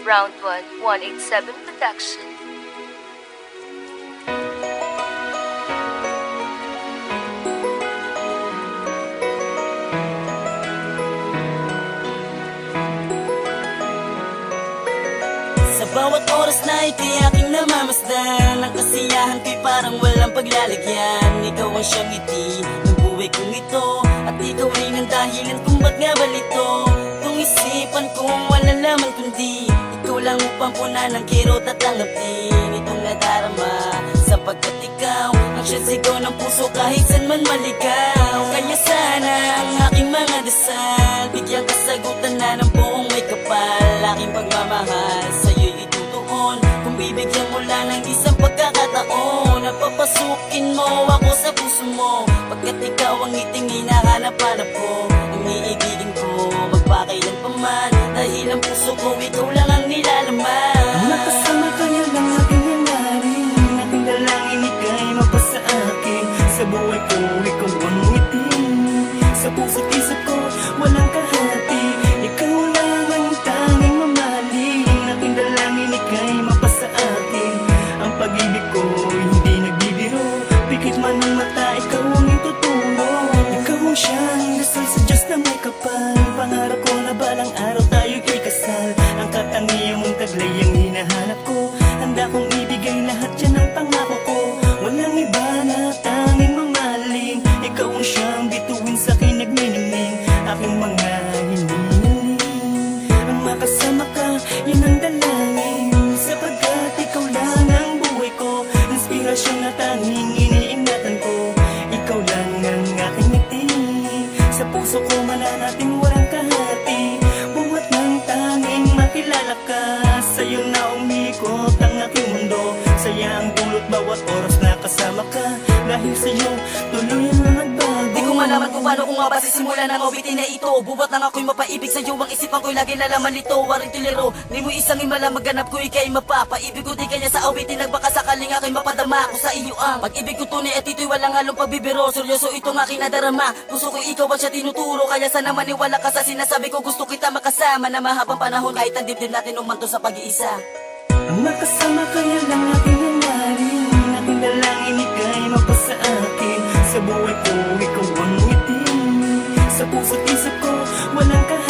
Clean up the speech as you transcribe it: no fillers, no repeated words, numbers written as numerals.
Round 1, 187 Production. Sa bawat oras na ika'y aking namamasdan, ang kasiyahan ko'y parang walang paglalagyan. Ikaw ang siyang ngiti ng buhay kong ito, at ikaw rin ang dahilan kung ba't nga balito. Kung isipan kong wala naman kundi ikaw lang upang punan ng kirot at ang ngapin. Itong nadarama sapagkat ikaw ang siyang sigaw ng puso kahit saan man maligaw. Kaya sana ang aking mga dasal bigyang kasagutan na ng buong may kapal. Aking pagmamahal sa'yo'y itutuon kung bibigyan mo lang ng isang pagkakataon. Napapasukin mo ako sa puso mo, pagkat ikaw ang ngiting hinahanap-hanap ko. Ang iibigin ko magpakailan pa man, dahil ang puso ko ikaw lang ang nilalaman. Nakasama kaya lang aking hangarin, aking dalangin ika'y mapasa akin. Sa buhay ko ikaw ang ngiti, sa puso't isip ko walang kahati. Ikaw lang ang tanging mamahalin, aking dalangin ika'y mapasa akin. Ang pag-ibig ko hindi nagbibiro, pikit man ang mata ikaw ang ituturo. Ikaw ang siyang dasal sa Diyos na may kapal, pangarap ko na balang araw tayo'y ikasal. Ang katangian mong taglay ang hinahanap ko, handa kong ibigay lahat yan ang pangako ko. Walang iba na tanging mamahalin, ikaw ang siyang bituin sa'kin nagniningning aking mga hinihiling. Ang makasama ka, yun ang dalangin, sapagkat ikaw lang ang buhay ko, inspirasyon na tanging iniingatan ko. Ikaw lang ang aking ngiti, sa puso ko mananating walang kahati. Buhat ng tanging makilala ka, sa'yo na umikot ang aking mundo. Saya ang dulot bawat oras na kasama ka, dahil sa'yo tuloy na nagbago. Di ko malaman kung paano kung nga ba sisimulan ang awitin na ito. Bubat lang ako'y mapaibig sa'yo, ang isipan ko'y lagi nalaman nito. Waring tilero, di mo isang himala maganap ko ika'y mapapaibig ko. Di kanya sa awitin, nagbaka sakaling ako'y mapadama ko sa iyo ang pag-ibig ko tunay at ito'y walang halong pagbibiro. Seryoso itong aking nadarama, gusto ko ikaw ang siya tinuturo. Kaya sana maniwala ka sa sinasabi ko, gusto kita makasama na mahabang panahon kahit ang dibdib natin umanto sa pag-iisa. Ang makasama kaya lang aking hangarin, aking dalangin ika'y mapasa akin. Sa buhay ko ikaw ang ngiti, sa puso't isip ko walang kahati.